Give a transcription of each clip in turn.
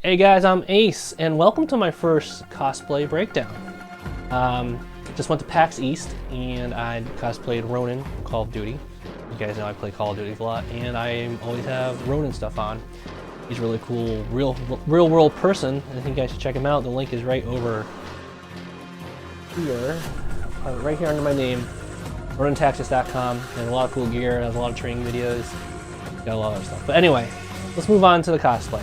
Hey guys, I'm Ace, and welcome to my first cosplay breakdown. Just went to PAX East, and I cosplayed Ronin Call of Duty. You guys know I play Call of Duty a lot, and I always have Ronin stuff on. He's a really cool, real world person. I think you guys should check him out. The link is right over here, right here under my name, RoninTaxis.com, and a lot of cool gear. Has a lot of training videos. Got a lot of stuff. But anyway, let's move on to the cosplay.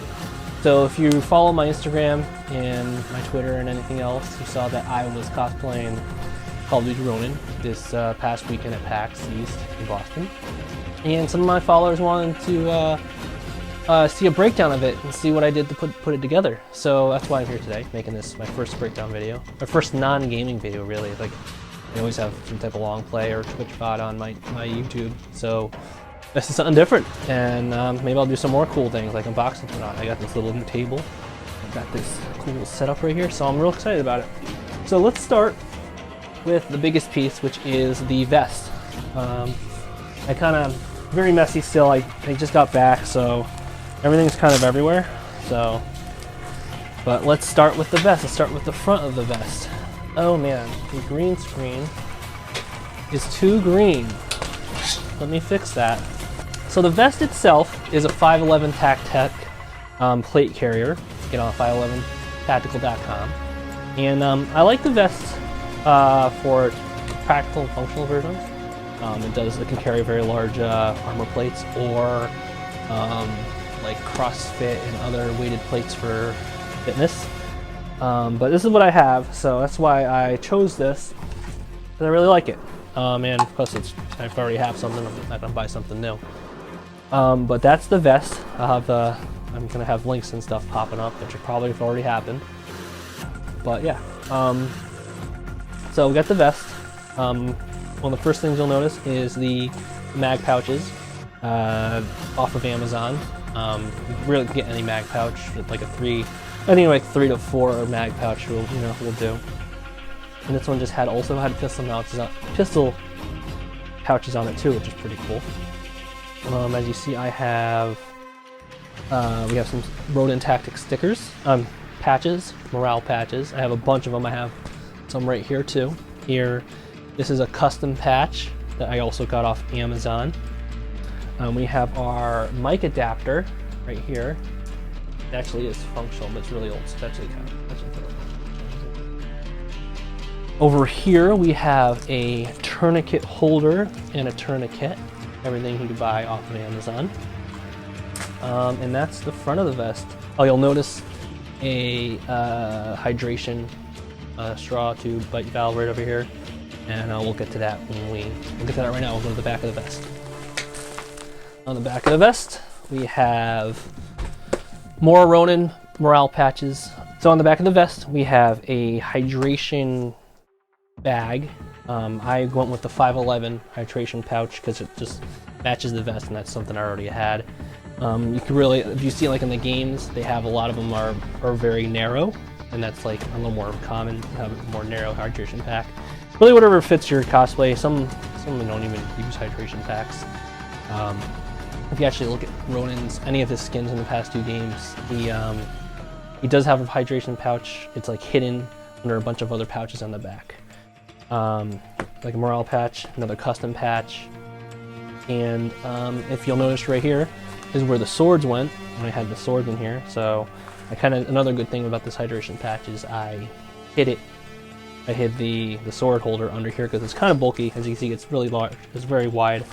So if you follow my Instagram and my Twitter and anything else, you saw that I was cosplaying Call of Duty Ronin this past weekend at PAX East in Boston. And some of my followers wanted to see a breakdown of it and see what I did to put it together. So that's why I'm here today, making this my first breakdown video. My first non-gaming video, really. Like, I always have some type of long play or Twitch VOD on my YouTube. So this is something different, and maybe I'll do some more cool things like unboxing or not. I got this little new table. I've got this cool setup right here, so I'm real excited about it. So let's start with the biggest piece, which is the vest. I kind of, very messy still. I just got back, so everything's kind of everywhere. So, but let's start with the vest. Let's start with the front of the vest. Oh man, the green screen is too green. Let me fix that. So the vest itself is a 511 Tactec plate carrier. Get on 511tactical.com. And I like the vest for practical and functional versions. It can carry very large armor plates or like CrossFit and other weighted plates for fitness. But this is what I have, so that's why I chose this, because I really like it. And plus I already have something, I'm not gonna buy something new. But that's the vest. I'm gonna have links and stuff popping up, which probably have already happened. But yeah, so we got the vest. One of the first things you'll notice is the mag pouches off of Amazon. Really get any mag pouch with like I think like 3 to 4 mag pouch will do. And this one just also had pistol pouches on it too, which is pretty cool. As you see, we have some Ronin Tactics stickers, patches, morale patches. I have a bunch of them. I have some right here too. This is a custom patch that I also got off Amazon. We have our mic adapter right here. It actually is functional, but it's really old, so it's actually kind of. Over here we have a tourniquet holder and a tourniquet. Everything you can buy off of Amazon. And that's the front of the vest. Oh, you'll notice a hydration straw tube bite valve right over here. And we'll get to that we'll get to that right now. We'll go to the back of the vest. On the back of the vest, we have more Ronin morale patches. So on the back of the vest, we have a hydration bag. I went with the 511 hydration pouch because it just matches the vest, and that's something I already had. You can really, if you see like in the games, they have a lot of them are very narrow, and that's like a little more common to have a more narrow hydration pack. Really, whatever fits your cosplay. Some don't even use hydration packs. If you actually look at Ronin's any of his skins in the past 2 games, he does have a hydration pouch. It's like hidden under a bunch of other pouches on the back. Like a morale patch, another custom patch, and if you'll notice right here is where the swords went when I had the swords in here. So another good thing about this hydration patch is I hid the sword holder under here because it's kind of bulky. As you can see, it's really large, it's very wide.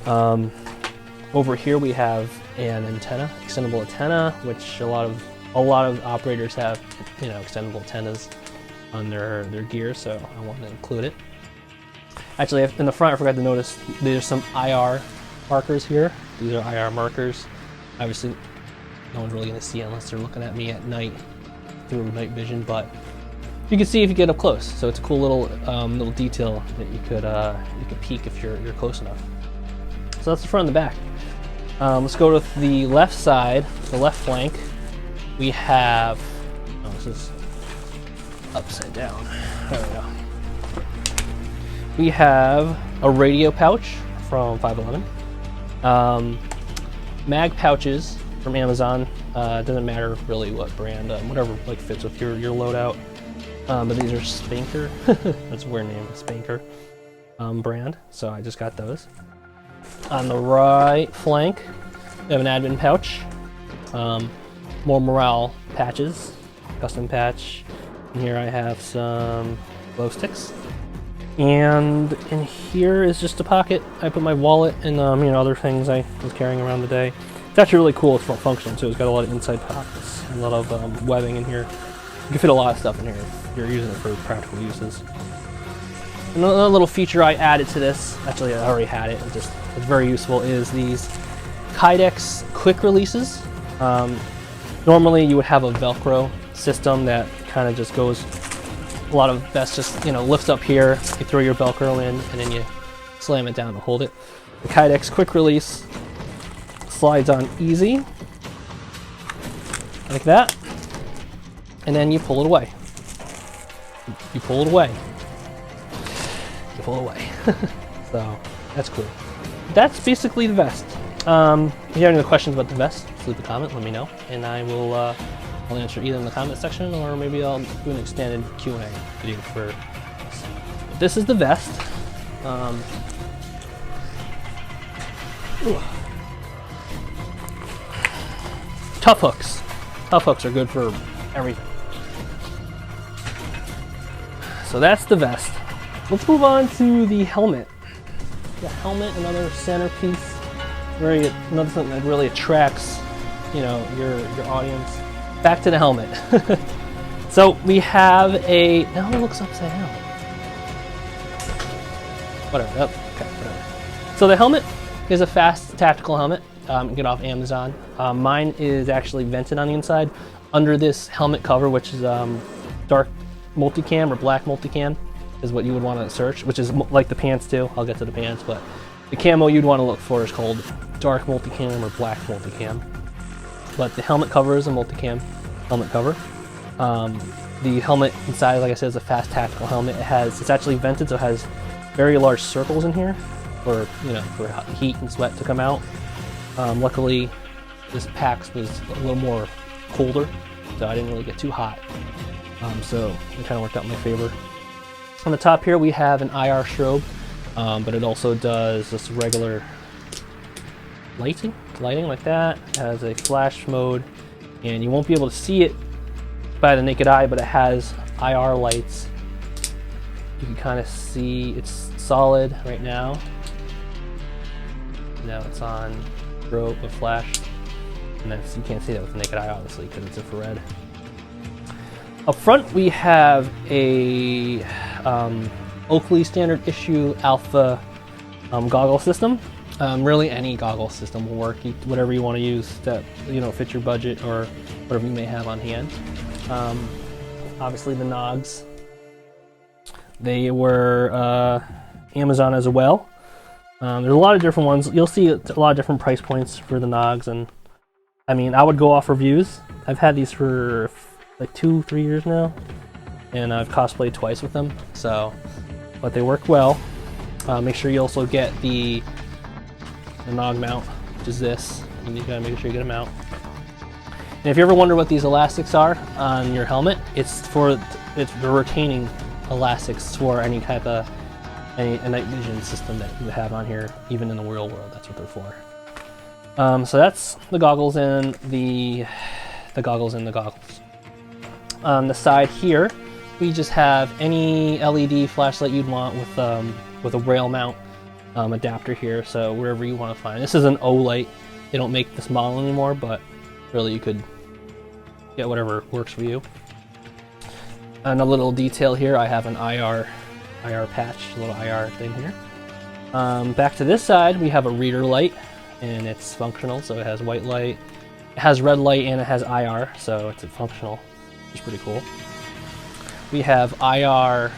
Over here we have an antenna, extendable antenna, which a lot of operators have, extendable antennas on their gear, so I wanted to include it. Actually, in the front, I forgot to notice there's some IR markers here. These are IR markers. Obviously, no one's really going to see it unless they're looking at me at night through night vision, but you can see if you get up close. So it's a cool little detail that you could peek if you're close enough. So that's the front and the back. Let's go to the left side, the left flank. We have. This is upside down. There we go. We have a radio pouch from 511. Mag pouches from Amazon. It doesn't matter really what brand, whatever like fits with your loadout. But these are Spanker. That's a weird name, Spanker brand. So I just got those. On the right flank, we have an admin pouch. More morale patches, custom patch. And here I have some glow sticks. And in here is just a pocket. I put my wallet and other things I was carrying around the day. It's actually really cool. It's functional too. It's got a lot of inside pockets, and a lot of webbing in here. You can fit a lot of stuff in here if you're using it for practical uses. Another little feature I added to this, actually I already had it, it's very useful, is these Kydex quick releases. Normally you would have a Velcro system that kind of just goes, a lot of vests just lifts up here, you throw your Velcro in, and then you slam it down to hold it. The Kydex quick release slides on easy, like that, and then you pull it away. You pull it away. You pull it away. So that's cool. That's basically the vest. If you have any questions about the vest, leave a comment, let me know, and I will I'll answer either in the comment section, or maybe I'll do an extended Q&A video for this. This is the vest. Tough hooks. Tough hooks are good for everything. So that's the vest. Let's move on to the helmet. The helmet, another centerpiece. Another something that really attracts, your audience. Back to the helmet. So we have now it looks upside down. Whatever. Oh, okay, whatever. So the helmet is a fast tactical helmet. You get off Amazon. Mine is actually vented on the inside under this helmet cover, which is dark multicam or black multicam is what you would want to search, which is like the pants too. I'll get to the pants, but the camo you'd want to look for is called dark multicam or black multicam. But the helmet cover is a multicam helmet cover. The helmet inside, like I said, is a fast tactical helmet. It's actually vented, so it has very large circles in here for heat and sweat to come out. Luckily, this PAX was a little more colder, so I didn't really get too hot. So it kind of worked out in my favor. On the top here, we have an IR strobe, but it also does just regular lighting like that. It has a flash mode, and you won't be able to see it by the naked eye, but it has IR lights. You can kind of see it's solid right now. Now it's on strobe with flash, and you can't see that with the naked eye, obviously, because it's infrared. Up front, we have a Oakley standard issue alpha goggle system. Really, any goggle system will work. Whatever you want to use that fits your budget or whatever you may have on hand. Obviously, the Nogs. They were Amazon as well. There's a lot of different ones. You'll see a lot of different price points for the Nogs, and I mean, I would go off reviews. I've had these for like 2-3 years now, and I've cosplayed twice with them. But they work well. Make sure you also get the Nog mount, which is this. You gotta make sure you get a mount. And if you ever wonder what these elastics are on your helmet, it's the retaining elastics for any type of a night vision system that you have on here, even in the real world. That's what they're for. So that's the goggles and the goggles. On the side here, we just have any LED flashlight you'd want with a rail mount adapter here. So wherever you want to find. This is an O light. They don't make this model anymore, but really you could get whatever works for you. And a little detail here, I have an IR patch, a little IR thing here. Back to this side, we have a reader light, and it's functional, so it has white light, it has red light, and it has IR, so it's functional, which is pretty cool. We have IR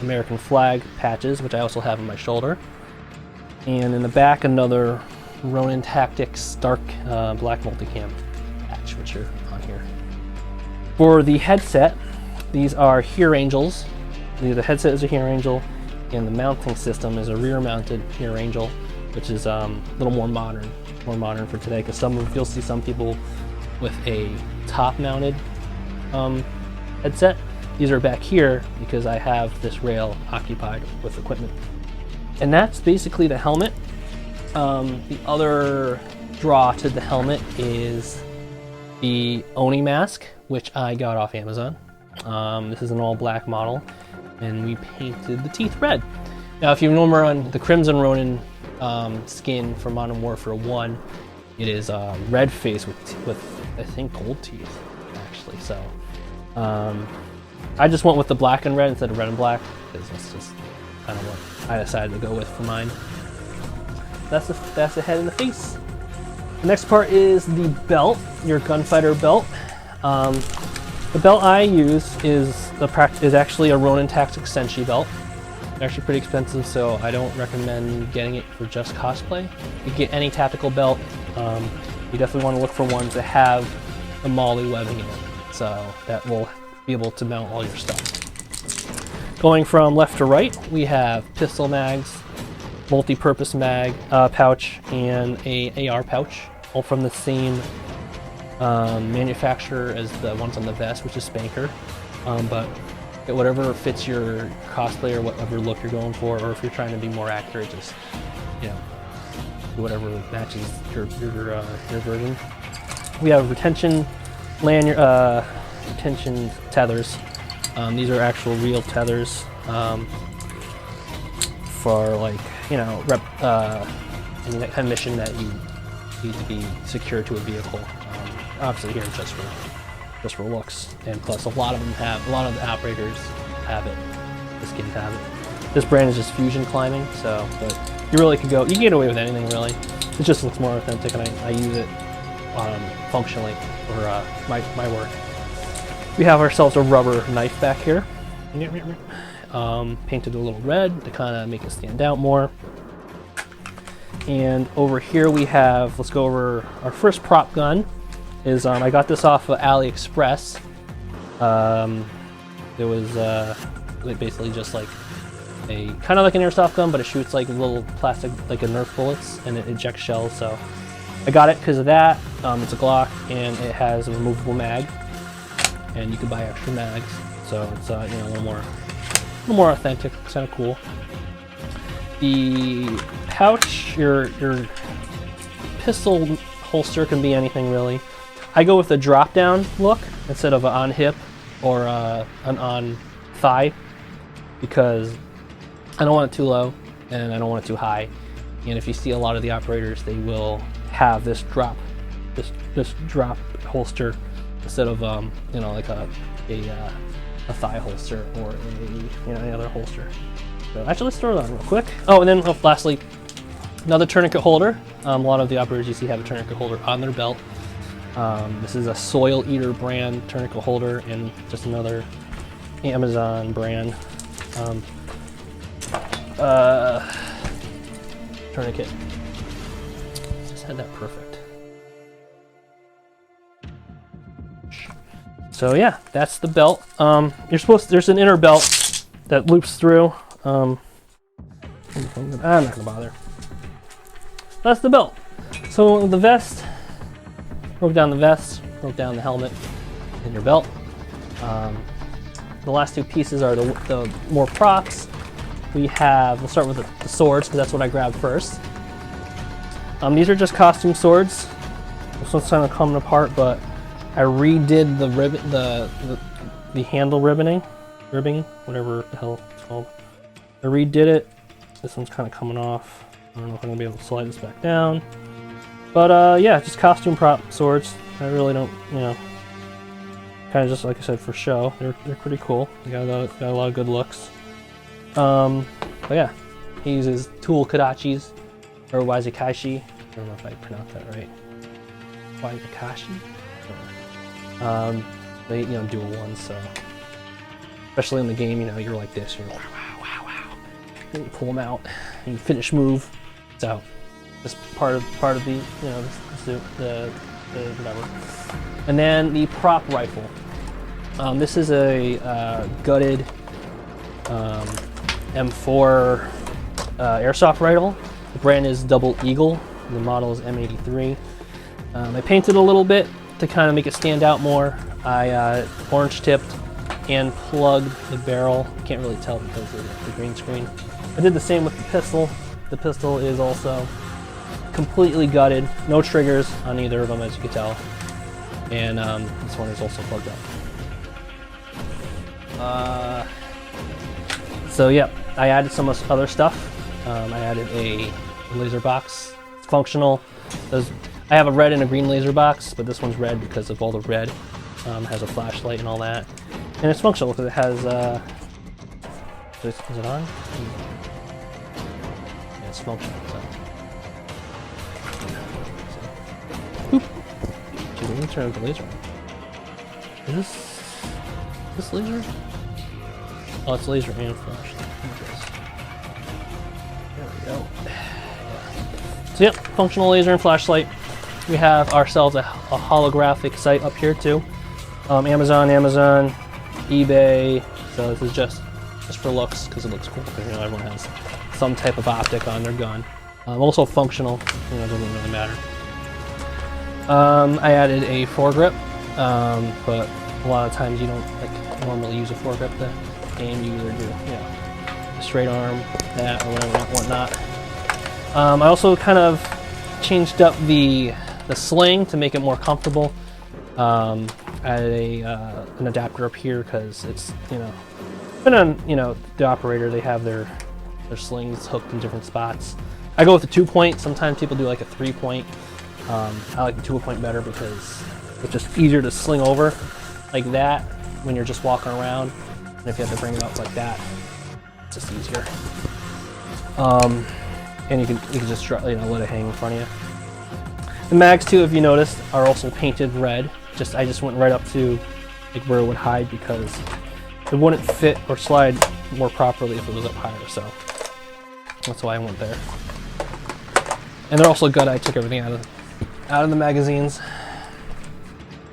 American flag patches, which I also have on my shoulder. And in the back, another Ronin Tactics dark black multicam patch, which are on here. For the headset, these are Here Angels. The headset is a Here Angel, and the mounting system is a rear-mounted Here Angel, which is a little more modern for today. Because you'll see some people with a top-mounted headset. These are back here because I have this rail occupied with equipment. And that's basically the helmet. The other draw to the helmet is the Oni mask, which I got off Amazon. This is an all-black model, and we painted the teeth red. Now, if you remember on the Crimson Ronin skin from Modern Warfare 1, it is red face with I think gold teeth, actually. So I just went with the black and red instead of red and black because that's just kind of what I decided to go with for mine. That's the head and the face. The next part is the belt, your gunfighter belt. The belt I use is actually a Ronin Tactics Senshi belt. It's actually pretty expensive, so I don't recommend getting it for just cosplay. You can get any tactical belt. You definitely want to look for ones that have the MOLLE webbing in it, so that will be able to mount all your stuff. Going from left to right, we have pistol mags, multi-purpose mag pouch, and a AR pouch, all from the same manufacturer as the ones on the vest, which is Spanker. But whatever fits your cosplay or whatever look you're going for, or if you're trying to be more accurate, just do whatever matches your version. We have retention lanyard, retention tethers. These are actual real tethers for any kind of mission that you need to be secure to a vehicle. Obviously here just for looks, and plus a lot of the operators have it. The skins have it. This brand is just fusion climbing, so but you can get away with anything really. It just looks more authentic, and I use it functionally for my work. We have ourselves a rubber knife back here, painted a little red to kind of make it stand out more. And over here we have, let's go over our first prop gun. I got this off of AliExpress. It was basically just like a kind of like an airsoft gun, but it shoots like little plastic, like a Nerf bullets, and it ejects shells. So I got it because of that. It's a Glock, and it has a removable mag, and you can buy extra mags. So it's a little more authentic. It's kind of cool. The pouch, your pistol holster can be anything really. I go with a drop down look instead of an on hip or an on thigh because I don't want it too low and I don't want it too high. And if you see a lot of the operators, they will have this drop holster instead of like a thigh holster or any other holster. So actually, let's throw it on real quick. Oh, and then lastly, another tourniquet holder. A lot of the operators you see have a tourniquet holder on their belt. This is a Soil Eater brand tourniquet holder, and just another Amazon brand tourniquet. Just had that perfect. So yeah, that's the belt. There's an inner belt that loops through. I'm not gonna bother. That's the belt. So the vest, broke down the vest, broke down the helmet and your belt. The last two pieces are the more props. We'll start with the swords because that's what I grabbed first. These are just costume swords. This one's kind of coming apart, but I redid the ribbon, the handle ribbing, whatever the hell it's called. I redid it. This one's kind of coming off. I don't know if I'm gonna be able to slide this back down. But yeah, just costume prop swords. I really don't, kind of just like I said for show. They're pretty cool. They got a lot of good looks. But yeah, he uses tool kadachis or wazikashi. I don't know if I pronounced that right. Wazikashi. They dual ones, so especially in the game, you're like this. You're like wow. And you pull them out and you finish move. So just part of the the whatever. And then the prop rifle. This is a gutted M4 airsoft rifle. The brand is Double Eagle. The model is M83. I painted a little bit to kind of make it stand out more, I orange tipped and plugged the barrel. Can't really tell because of the green screen. I did the same with the pistol. The pistol is also completely gutted, no triggers on either of them, as you can tell. And this one is also plugged up. So yeah, I added some other stuff. I added a laser box. It's functional. I have a red and a green laser box, but this one's red because of all the red. Has a flashlight and all that. And it's functional because it has, is it on? Yeah, it's functional, so. Boop. Dude, let me turn the laser on. Is this laser? Oh, it's laser and flashlight. There we go. So yep, functional laser and flashlight. We have ourselves a holographic site up here too. Amazon, eBay. So this is just for looks because it looks cool. Because, you know, everyone has some type of optic on their gun. Also functional. You know, it doesn't really matter. I added a foregrip, but a lot of times you don't like normally use a foregrip to aim. You either do, you know, straight arm, that, or whatnot. I also kind of changed up the sling to make it more comfortable. Added an adapter up here because it's, you know, depending on, you know, the operator, they have their slings hooked in different spots. I go with the 2-point. Sometimes people do like a 3-point. I like the 2-point better because it's just easier to sling over like that when you're just walking around. And if you have to bring it up like that, it's just easier. And you can just, you know, let it hang in front of you. The mags too, if you noticed, are also painted red. I just went right up to like where it would hide because it wouldn't fit or slide more properly if it was up higher. So that's why I went there. And they're also good. I took everything out of the magazines.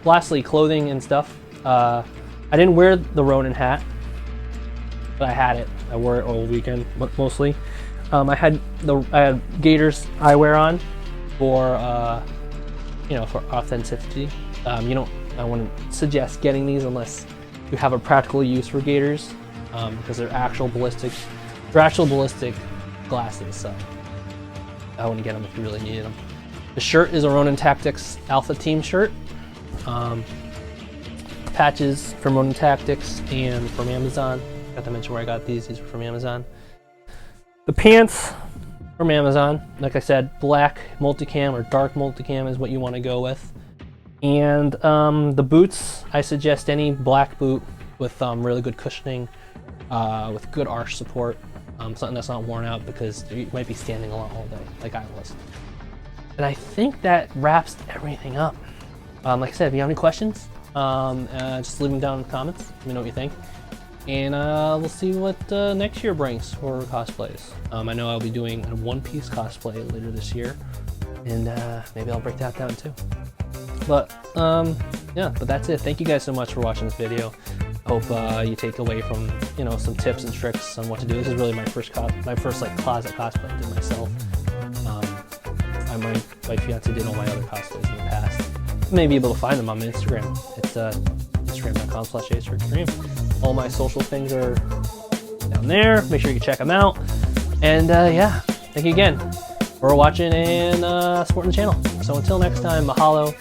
Lastly, clothing and stuff. I didn't wear the Ronin hat, but I had it. I wore it all weekend, but mostly. I had Gator's eyewear on for you know, for authenticity. I wouldn't suggest getting these unless you have a practical use for Gators, because they're actual ballistic glasses. So I wouldn't get them if you really needed them. The shirt is a Ronin Tactics Alpha Team shirt. Patches from Ronin Tactics and from Amazon. Got to mention where I got these. These were from Amazon. The pants from Amazon. Like I said, black multicam or dark multicam is what you want to go with. And the boots, I suggest any black boot with really good cushioning, with good arch support. Something that's not worn out because you might be standing a lot all day, like I was. And I think that wraps everything up. Like I said, if you have any questions, just leave them down in the comments. Let me know what you think. And we'll see what next year brings for cosplays. I know I'll be doing a One Piece cosplay later this year. And maybe I'll break that down too. But yeah, but that's it. Thank you guys so much for watching this video. Hope you take away from, you know, some tips and tricks on what to do. This is really my first like closet cosplay I did myself. My fiance did all my other cosplays in the past. You may be able to find them on my Instagram. It's instagram.com/acerextreme. All my social things are down there. Make sure you check them out. And yeah, thank you again for watching and supporting the channel. So until next time, mahalo.